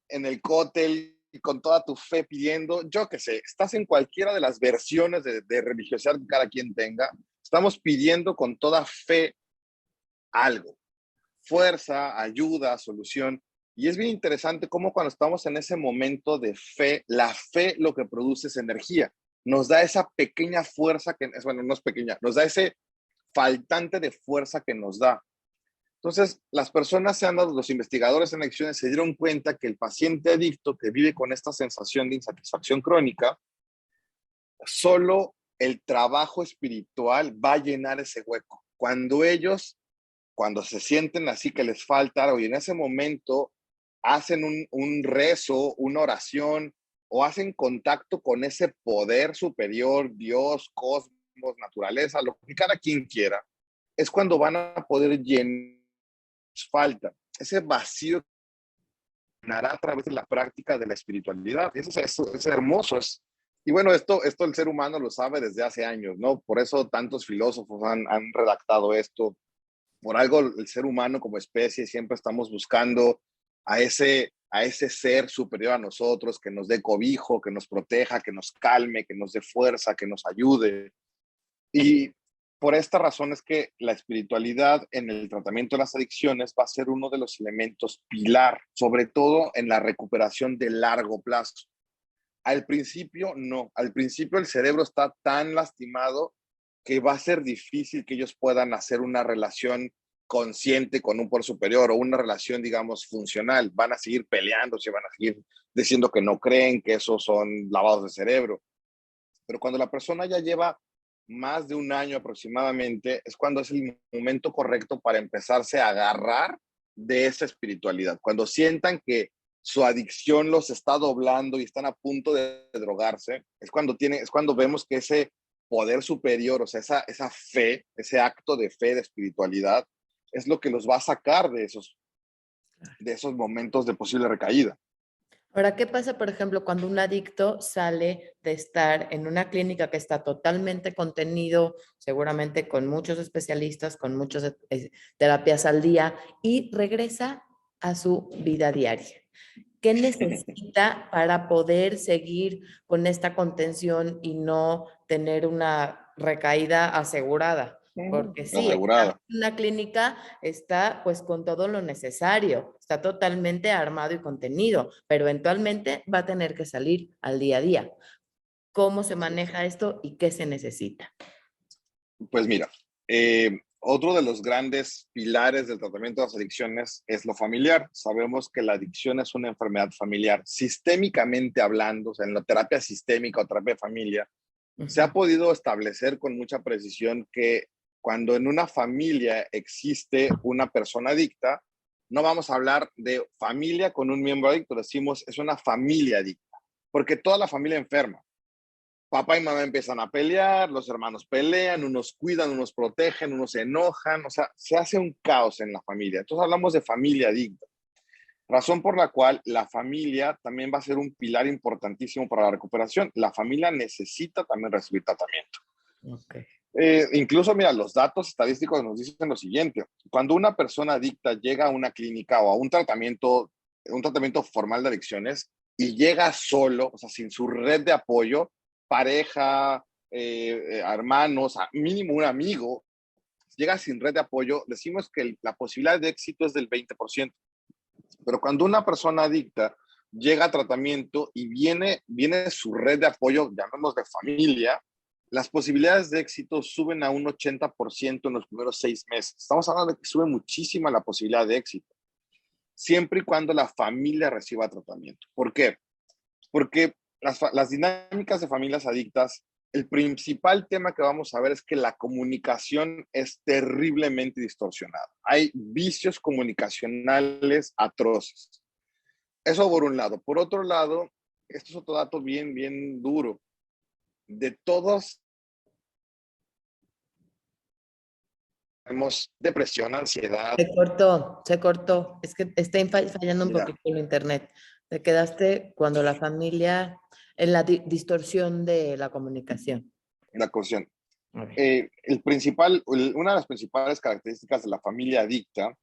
en el cótel con toda tu fe pidiendo, yo qué sé, estás en cualquiera de las versiones de religiosidad que cada quien tenga, estamos pidiendo con toda fe algo, fuerza, ayuda, solución. Y es bien interesante cómo cuando estamos en ese momento de fe, la fe lo que produce es energía. Nos da esa pequeña fuerza que, bueno, no es pequeña, nos da ese faltante de fuerza que nos da. Entonces, las personas se han dado, los investigadores en adicciones se dieron cuenta que el paciente adicto que vive con esta sensación de insatisfacción crónica, solo el trabajo espiritual va a llenar ese hueco. Cuando se sienten así que les falta algo y en ese momento hacen un rezo, una oración o hacen contacto con ese poder superior, Dios, cosmos, naturaleza, lo que cada quien quiera, es cuando van a poder llenar falta, ese vacío llenará a través de la práctica de la espiritualidad. Es hermoso. Y bueno, esto el ser humano lo sabe desde hace años, ¿no? Por eso tantos filósofos han redactado esto. Por algo el ser humano como especie siempre estamos buscando a ese ser superior a nosotros, que nos dé cobijo, que nos proteja, que nos calme, que nos dé fuerza, que nos ayude. Y por esta razón es que la espiritualidad en el tratamiento de las adicciones va a ser uno de los elementos pilar, sobre todo en la recuperación de largo plazo. Al principio no, al principio el cerebro está tan lastimado que va a ser difícil que ellos puedan hacer una relación consciente con un poder superior o una relación, digamos, funcional. Van a seguir peleándose, van a seguir diciendo que no creen, que esos son lavados de cerebro. Pero cuando la persona ya lleva más de un año aproximadamente, es cuando es el momento correcto para empezarse a agarrar de esa espiritualidad. Cuando sientan que su adicción los está doblando y están a punto de drogarse, es cuando vemos que poder superior, o sea, esa fe, ese acto de fe, de espiritualidad, es lo que los va a sacar de esos momentos de posible recaída. Ahora, ¿qué pasa, por ejemplo, cuando un adicto sale de estar en una clínica que está totalmente contenido, seguramente con muchos especialistas, con muchas terapias al día, y regresa a su vida diaria? ¿Qué necesita para poder seguir con esta contención y no tener una recaída asegurada? Porque sí, Asegurada. una clínica está pues con todo lo necesario, está totalmente armado y contenido, pero eventualmente va a tener que salir al día a día. ¿Cómo se maneja esto y qué se necesita? Pues mira, otro de los grandes pilares del tratamiento de las adicciones es lo familiar. Sabemos que la adicción es una enfermedad familiar. Sistémicamente hablando, o sea, en la terapia sistémica o terapia de familia, se ha podido establecer con mucha precisión que cuando en una familia existe una persona adicta, no vamos a hablar de familia con un miembro adicto, decimos es una familia adicta, porque toda la familia enferma. Papá y mamá empiezan a pelear, los hermanos pelean, unos cuidan, unos protegen, unos se enojan, o sea, se hace un caos en la familia. Entonces hablamos de familia adicta, razón por la cual la familia también va a ser un pilar importantísimo para la recuperación. La familia necesita también recibir tratamiento. Okay. Incluso, mira, los datos estadísticos nos dicen lo siguiente: cuando una persona adicta llega a una clínica o a un tratamiento formal de adicciones y llega solo, o sea, sin su red de apoyo, pareja, hermanos, mínimo un amigo, llega sin red de apoyo, decimos que la posibilidad de éxito es del 20%. Pero cuando una persona adicta llega a tratamiento y viene su red de apoyo, llamemos de familia, las posibilidades de éxito suben a un 80% en los primeros 6 meses. Estamos hablando de que sube muchísima la posibilidad de éxito, siempre y cuando la familia reciba tratamiento. ¿Por qué? Porque las dinámicas de familias adictas, el principal tema que vamos a ver es que la comunicación es terriblemente distorsionada. Hay vicios comunicacionales atroces. Eso por un lado. Por otro lado, esto es otro dato bien, bien duro. De todos, tenemos depresión, ansiedad. Se cortó. Es que está fallando un Mira, poquito el internet. Te quedaste cuando la familia, en la distorsión de la comunicación. la cuestión. A ver. Una de las principales características de la familia adicta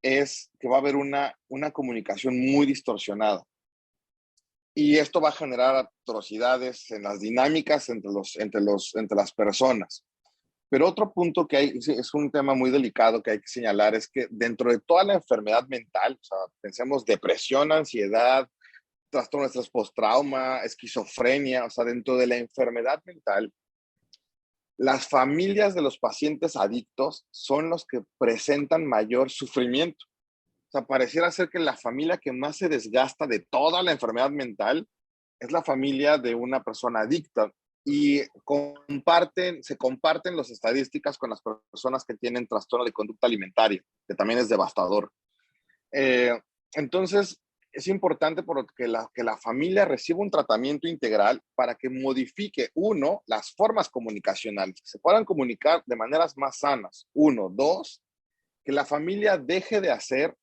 es que va a haber una comunicación muy distorsionada. Y esto va a generar atrocidades en las dinámicas entre las personas. Pero otro punto que hay, es un tema muy delicado que hay que señalar, es que dentro de toda la enfermedad mental, o sea, pensemos depresión, ansiedad, trastorno de estrés postrauma, esquizofrenia, o sea, dentro de la enfermedad mental, las familias de los pacientes adictos son los que presentan mayor sufrimiento. O sea, pareciera ser que la familia que más se desgasta de toda la enfermedad mental es la familia de una persona adicta. Y se comparten las estadísticas con las personas que tienen trastorno de conducta alimentaria, que también es devastador. Eh, entonces, es importante que la familia reciba un tratamiento integral para que modifique, uno, las formas comunicacionales, que se puedan comunicar de maneras más sanas. Uno, dos, que la familia deje de hacer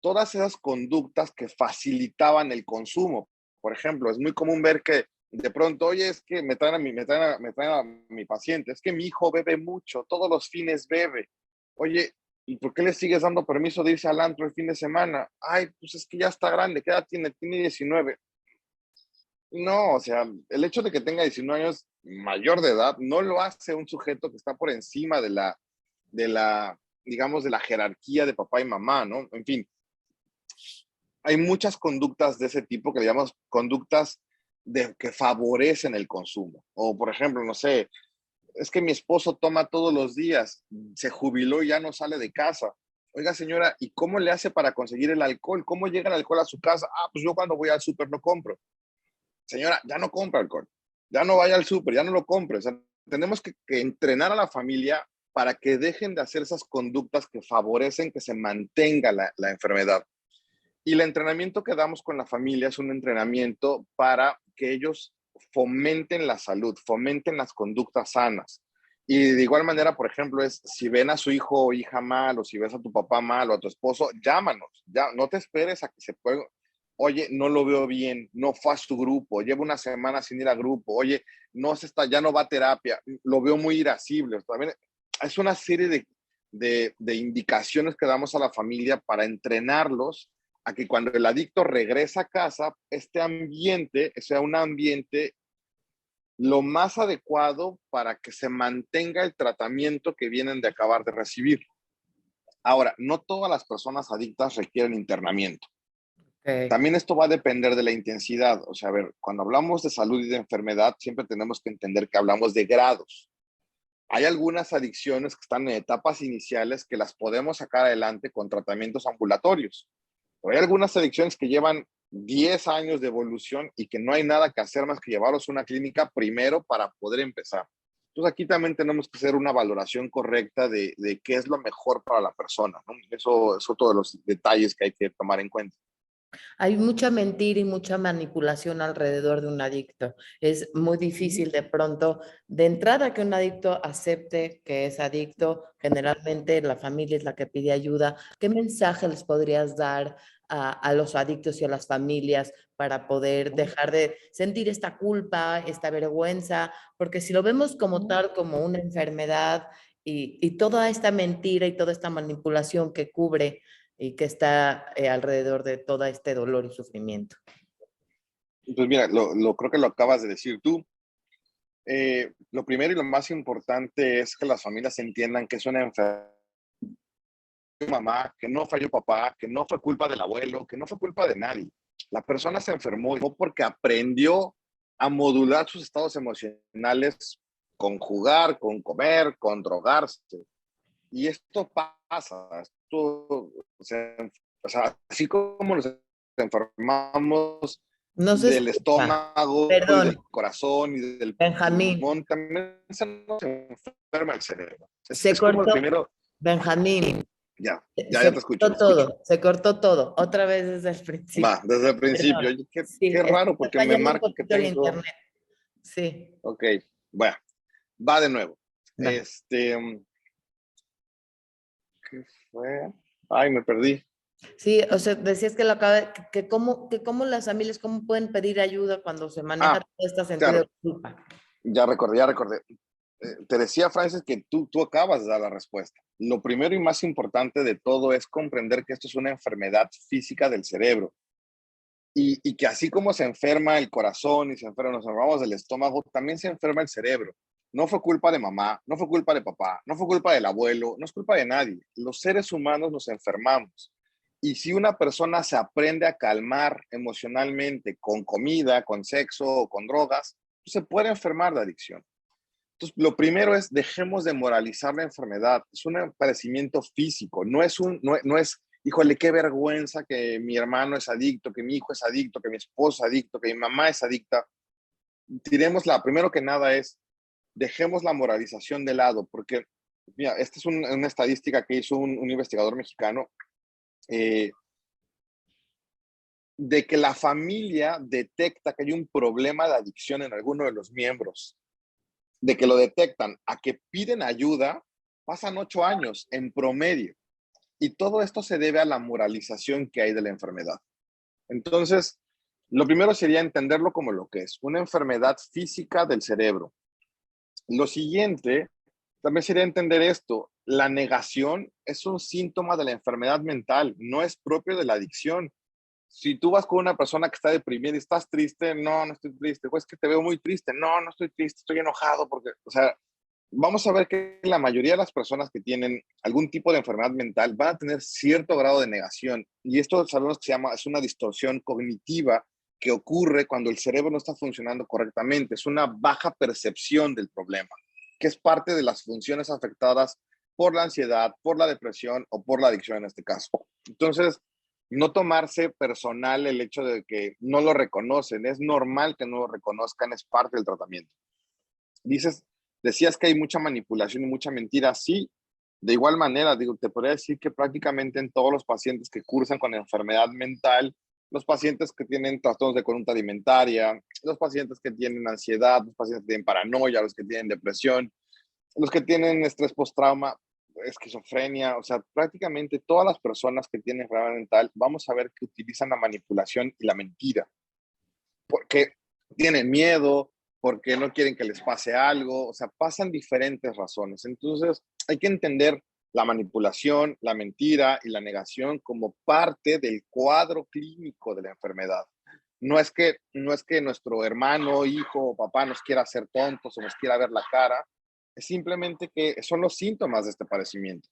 todas esas conductas que facilitaban el consumo. Por ejemplo, es muy común ver que de pronto, oye, es que me traen a mi paciente, es que mi hijo bebe mucho, todos los fines bebe. Oye, ¿y por qué le sigues dando permiso de irse al antro el fin de semana? Ay, pues es que ya está grande, ¿qué edad tiene? Tiene 19. No, o sea, el hecho de que tenga 19 años mayor de edad no lo hace un sujeto que está por encima de la, digamos, de la jerarquía de papá y mamá, ¿no? En fin, hay muchas conductas de ese tipo que le llamamos conductas que favorecen el consumo. O, por ejemplo, no sé, es que mi esposo toma todos los días, se jubiló y ya no sale de casa. Oiga, señora, ¿y cómo le hace para conseguir el alcohol? ¿Cómo llega el alcohol a su casa? Ah, pues yo cuando voy al súper no compro. Señora, ya no compra alcohol, ya no vaya al súper, ya no lo compre. O sea, tenemos que entrenar a la familia para que dejen de hacer esas conductas que favorecen que se mantenga la enfermedad. Y el entrenamiento que damos con la familia es un entrenamiento para que ellos fomenten la salud, fomenten las conductas sanas. Y de igual manera, por ejemplo, es si ven a su hijo o hija mal, o si ves a tu papá mal o a tu esposo, llámanos, ya, no te esperes a que se pueda. Oye, no lo veo bien, no fue a su grupo, lleva una semana sin ir al grupo, oye, no se está, ya no va a terapia, lo veo muy irascible. También es una serie de indicaciones que damos a la familia para entrenarlos a que cuando el adicto regresa a casa, este ambiente sea un ambiente lo más adecuado para que se mantenga el tratamiento que vienen de acabar de recibir. Ahora, no todas las personas adictas requieren internamiento. Ok. También esto va a depender de la intensidad. O sea, a ver, cuando hablamos de salud y de enfermedad, siempre tenemos que entender que hablamos de grados. Hay algunas adicciones que están en etapas iniciales que las podemos sacar adelante con tratamientos ambulatorios. Pero hay algunas adicciones que llevan 10 años de evolución y que no hay nada que hacer más que llevarlos a una clínica primero para poder empezar. Entonces aquí también tenemos que hacer una valoración correcta de qué es lo mejor para la persona, ¿no? Eso es otro de los detalles que hay que tomar en cuenta. Hay mucha mentira y mucha manipulación alrededor de un adicto. Es muy difícil de pronto, de entrada, que un adicto acepte que es adicto. Generalmente la familia es la que pide ayuda. ¿Qué mensaje les podrías dar a los adictos y a las familias para poder dejar de sentir esta culpa, esta vergüenza? Porque si lo vemos como tal, como una enfermedad y toda esta mentira y toda esta manipulación que cubre y que está alrededor de todo este dolor y sufrimiento. Pues mira, creo que lo acabas de decir tú. Lo primero y lo más importante es que las familias entiendan que es una enfermedad, mamá, que no falló papá, que no fue culpa del abuelo, que no fue culpa de nadie. La persona se enfermó no porque aprendió a modular sus estados emocionales con jugar, con comer, con drogarse. Y esto pasa, o sea, así como nos enfermamos No se del escucha. estómago y del Perdón, corazón y del Benjamín. pulmón, también se nos enferma el cerebro. Se Es como el cortó, primero, Benjamín. ya te escucho, te escucho. Se cortó todo. Otra vez desde el principio. Va, desde el principio. Perdón. Oye, Sí, qué es que raro, está porque me fallando un marca que poquito el tengo. internet. Sí, Ok, bueno, va de nuevo. va. ¿Qué fue? Ay, me perdí. Sí, o sea, decías que lo acaba, que cómo las familias, cómo pueden pedir ayuda cuando se maneja Ah, todo este sentido claro, de culpa. ya recordé, ya recordé. Te decía, Francis, que tú acabas de dar la respuesta. Lo primero y más importante de todo es comprender que esto es una enfermedad física del cerebro y que así como se enferma el corazón y nos enfermamos del estómago, también se enferma el cerebro. No fue culpa de mamá, no fue culpa de papá, no fue culpa del abuelo, no es culpa de nadie. Los seres humanos nos enfermamos. Y si una persona se aprende a calmar emocionalmente con comida, con sexo o con drogas, pues se puede enfermar de adicción. Entonces, lo primero es dejemos de moralizar la enfermedad. Es un padecimiento físico, no es, híjole, qué vergüenza que mi hermano es adicto, que mi hijo es adicto, que mi esposo es adicto, que mi mamá es adicta. Primero que nada es, dejemos la moralización de lado, porque, mira, esta es una estadística que hizo un investigador mexicano, eh, de que la familia detecta que hay un problema de adicción en alguno de los miembros, de que lo detectan a que piden ayuda, pasan 8 años en promedio. Y todo esto se debe a la moralización que hay de la enfermedad. Entonces, lo primero sería entenderlo como lo que es, una enfermedad física del cerebro. Lo siguiente también sería entender esto. La negación es un síntoma de la enfermedad mental, no es propio de la adicción. Si tú vas con una persona que está deprimida y estás triste, no, no estoy triste, o es que te veo muy triste, no, no estoy triste, estoy enojado, porque, o sea, vamos a ver que la mayoría de las personas que tienen algún tipo de enfermedad mental van a tener cierto grado de negación. Y esto sabemos que es una distorsión cognitiva que ocurre cuando el cerebro no está funcionando correctamente. Es una baja percepción del problema, que es parte de las funciones afectadas por la ansiedad, por la depresión o por la adicción en este caso. Entonces, no tomarse personal el hecho de que no lo reconocen. Es normal que no lo reconozcan, es parte del tratamiento. Dices, decías que hay mucha manipulación y mucha mentira. Sí, de igual manera, digo, te podría decir que prácticamente en todos los pacientes que cursan con enfermedad mental los pacientes que tienen trastornos de conducta alimentaria, los pacientes que tienen ansiedad, los pacientes que tienen paranoia, los que tienen depresión, los que tienen estrés postrauma, esquizofrenia, o sea, prácticamente todas las personas que tienen enfermedad mental, vamos a ver que utilizan la manipulación y la mentira, porque tienen miedo, porque no quieren que les pase algo, o sea, pasan diferentes razones. Entonces, hay que entender la manipulación, la mentira y la negación como parte del cuadro clínico de la enfermedad. No es que nuestro hermano, hijo o papá nos quiera hacer tontos o nos quiera ver la cara, es simplemente que son los síntomas de este padecimiento.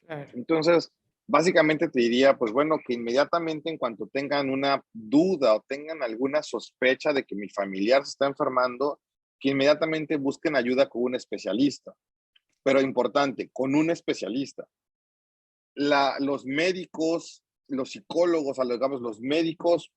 Claro. Entonces, básicamente te diría, pues bueno, que inmediatamente en cuanto tengan una duda o tengan alguna sospecha de que mi familiar se está enfermando, que inmediatamente busquen ayuda con un especialista. Pero importante, con un especialista. Los médicos, los psicólogos, digamos, los médicos,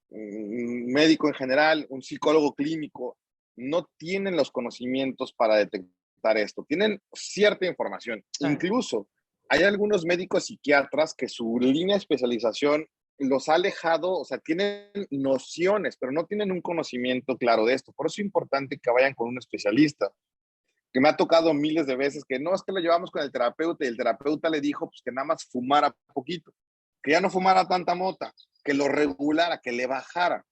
un médico en general, un psicólogo clínico, no tienen los conocimientos para detectar esto. Tienen cierta información. Claro. Incluso hay algunos médicos psiquiatras que su línea de especialización los ha alejado, o sea, tienen nociones, pero no tienen un conocimiento claro de esto. Por eso es importante que vayan con un especialista, que me ha tocado miles de veces que no, es que lo llevamos con el terapeuta y el terapeuta le dijo pues, que nada más fumara poquito, que ya no fumara tanta mota, que lo regulara, que le bajara,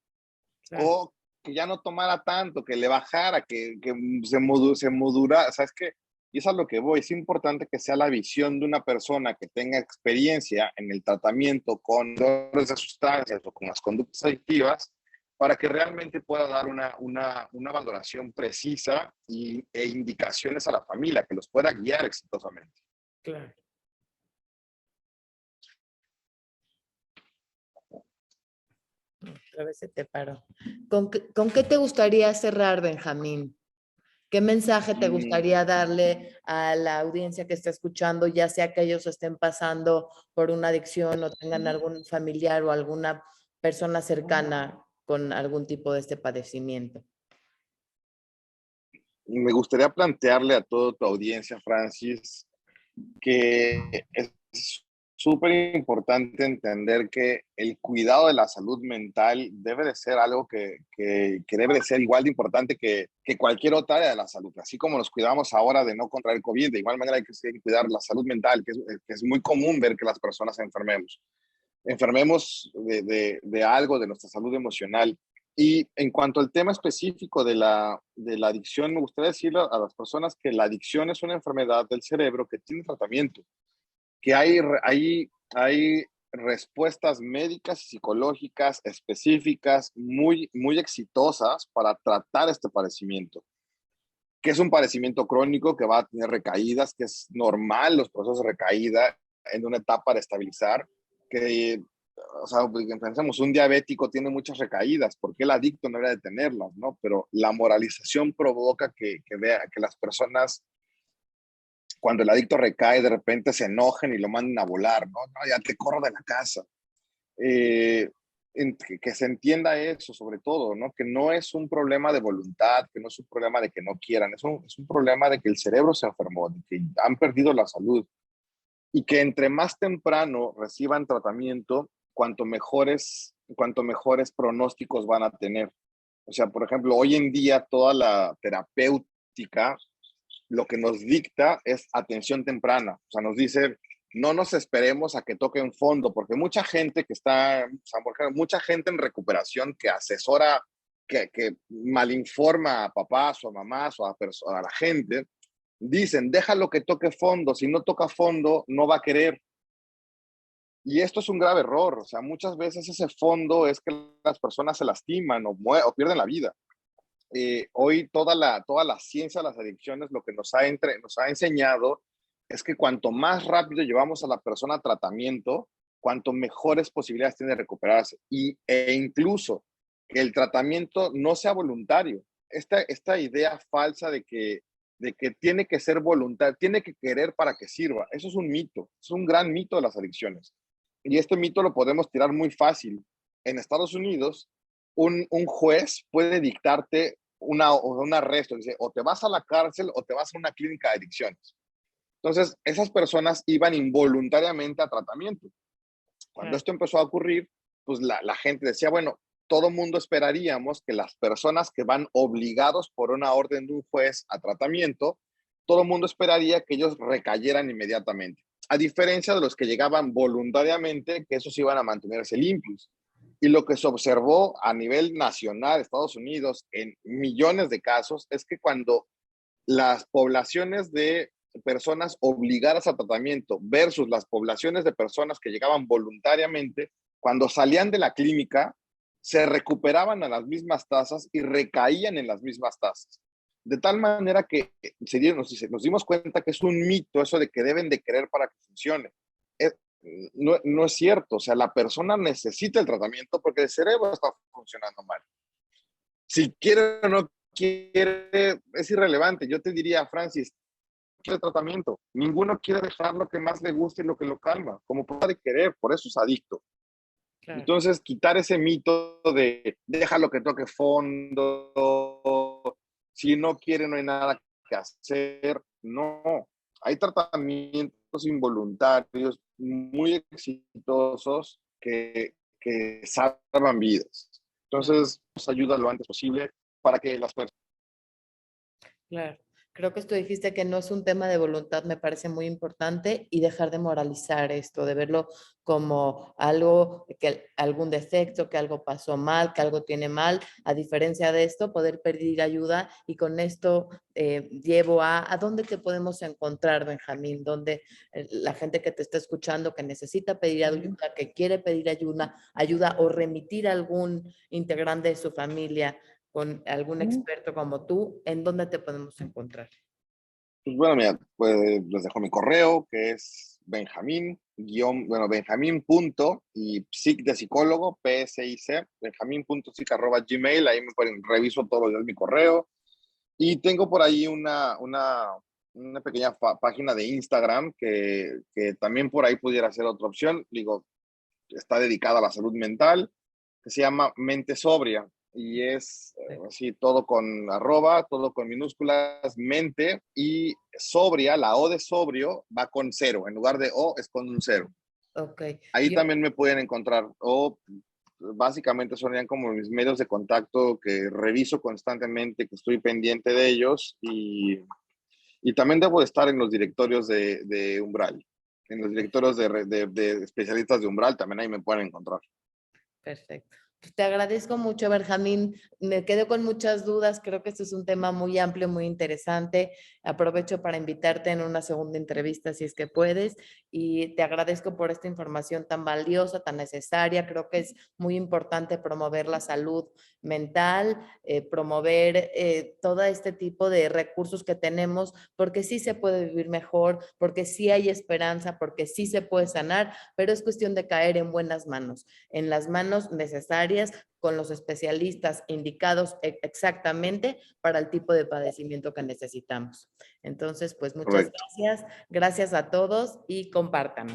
Claro. o que ya no tomara tanto, que le bajara, que se modura, ¿sabes qué? Y eso es a lo que voy. Es importante que sea la visión de una persona que tenga experiencia en el tratamiento con dolores de sustancias o con las conductas adictivas, para que realmente pueda dar una valoración precisa e indicaciones a la familia, que los pueda guiar exitosamente. Claro. Otra vez se te paró. ¿Con qué te gustaría cerrar, Benjamín? ¿Qué mensaje te gustaría darle a la audiencia que está escuchando, ya sea que ellos estén pasando por una adicción o tengan algún familiar o alguna persona cercana con algún tipo de este padecimiento? Me gustaría plantearle a toda tu audiencia, Francis, que es súper importante entender que el cuidado de la salud mental debe de ser algo que debe de ser igual de importante que cualquier otra área de la salud. Así como nos cuidamos ahora de no contraer COVID, de igual manera hay que cuidar la salud mental, que es muy común ver que las personas enfermemos de algo, de nuestra salud emocional. Y en cuanto al tema específico de la adicción, me gustaría decirle a las personas que la adicción es una enfermedad del cerebro que tiene tratamiento, que hay respuestas médicas y psicológicas específicas muy, muy exitosas para tratar este padecimiento, que es un padecimiento crónico que va a tener recaídas, que es normal los procesos de recaída en una etapa de estabilizar, que, o sea, pensamos, un diabético tiene muchas recaídas, ¿por qué el adicto no debería de tenerlas, no? Pero la moralización provoca que las personas, cuando el adicto recae, de repente se enojen y lo manden a volar, ¿no? No, ya te corro de la casa. Eh, que se entienda eso, sobre todo, ¿no? Que no es un problema de voluntad, que no es un problema de que no quieran, es un problema de que el cerebro se enfermó, de que han perdido la salud y que entre más temprano reciban tratamiento, cuanto mejores pronósticos van a tener. O sea, por ejemplo, hoy en día toda la terapéutica lo que nos dicta es atención temprana. O sea, nos dice, no nos esperemos a que toque un fondo, porque mucha gente que está, o sea, por ejemplo, mucha gente en recuperación que asesora, que malinforma a papás o a mamás o a la gente, dicen, déjalo que toque fondo, si no toca fondo, no va a querer. Y esto es un grave error, o sea, muchas veces ese fondo es que las personas se lastiman o pierden la vida. Hoy toda la ciencia de las adicciones lo que nos ha enseñado es que cuanto más rápido llevamos a la persona a tratamiento, cuanto mejores posibilidades tiene de recuperarse. E incluso que el tratamiento no sea voluntario. Esta idea falsa de que tiene que ser voluntario, tiene que querer para que sirva. Eso es un mito, es un gran mito de las adicciones. Y este mito lo podemos tirar muy fácil. En Estados Unidos, un juez puede dictarte un arresto, dice, o te vas a la cárcel o te vas a una clínica de adicciones. Entonces, esas personas iban involuntariamente a tratamiento. Cuando esto empezó a ocurrir, pues la gente decía, bueno, todo mundo esperaríamos que las personas que van obligados por una orden de un juez a tratamiento, todo mundo esperaría que ellos recayeran inmediatamente, a diferencia de los que llegaban voluntariamente, que esos iban a mantenerse limpios. Y lo que se observó a nivel nacional, Estados Unidos, en millones de casos, es que cuando las poblaciones de personas obligadas a tratamiento versus las poblaciones de personas que llegaban voluntariamente, cuando salían de la clínica, se recuperaban a las mismas tasas y recaían en las mismas tasas. De tal manera que nos dimos cuenta que es un mito eso de que deben de querer para que funcione. Es, no es cierto, o sea, la persona necesita el tratamiento porque el cerebro está funcionando mal. Si quiere o no quiere, es irrelevante. Yo te diría, Francis, quiere tratamiento. Ninguno quiere dejar lo que más le gusta y lo que lo calma, como puede querer, por eso es adicto. Claro. Entonces, quitar ese mito de déjalo que toque fondo, si no quiere no hay nada que hacer. No, hay tratamientos involuntarios muy exitosos que salvan vidas. Entonces, nos ayuda lo antes posible para que las personas... Claro, creo que esto dijiste que no es un tema de voluntad, me parece muy importante y dejar de moralizar esto, de verlo como algo, que algún defecto, que algo pasó mal, que algo tiene mal. A diferencia de esto, poder pedir ayuda y con esto llevo a dónde te podemos encontrar, Benjamín, donde la gente que te está escuchando, que necesita pedir ayuda, que quiere pedir ayuda o remitir a algún integrante de su familia con algún experto como tú, ¿en dónde te podemos encontrar? Pues bueno, mira, pues les dejo mi correo, que es Benjamín punto y psic de psicólogo, PSIC, benjamín.psic@gmail, ahí me pueden, reviso todos los días mi correo. Y tengo por ahí una pequeña página de Instagram que también por ahí pudiera ser otra opción. Digo, está dedicada a la salud mental, que se llama Mente Sobria. Y es así, todo con arroba, todo con minúsculas, mente y sobria, la O de sobrio va con cero, en lugar de O es con un cero. Ok. Ahí Yo, también me pueden encontrar, o básicamente son ya como mis medios de contacto que reviso constantemente, que estoy pendiente de ellos y también debo estar en los directorios de Umbral, en los directorios de especialistas de Umbral, también ahí me pueden encontrar. perfecto. Pues te agradezco mucho, Benjamín. Me quedo con muchas dudas. Creo que este es un tema muy amplio, muy interesante. Aprovecho para invitarte en una segunda entrevista si es que puedes. Y te agradezco por esta información tan valiosa, tan necesaria. Creo que es muy importante promover la salud mental, promover todo este tipo de recursos que tenemos, porque sí se puede vivir mejor, porque sí hay esperanza, porque sí se puede sanar, pero es cuestión de caer en buenas manos, en las manos necesarias, con los especialistas indicados exactamente para el tipo de padecimiento que necesitamos. Entonces, pues muchas Correcto. gracias. Gracias a todos y compartan.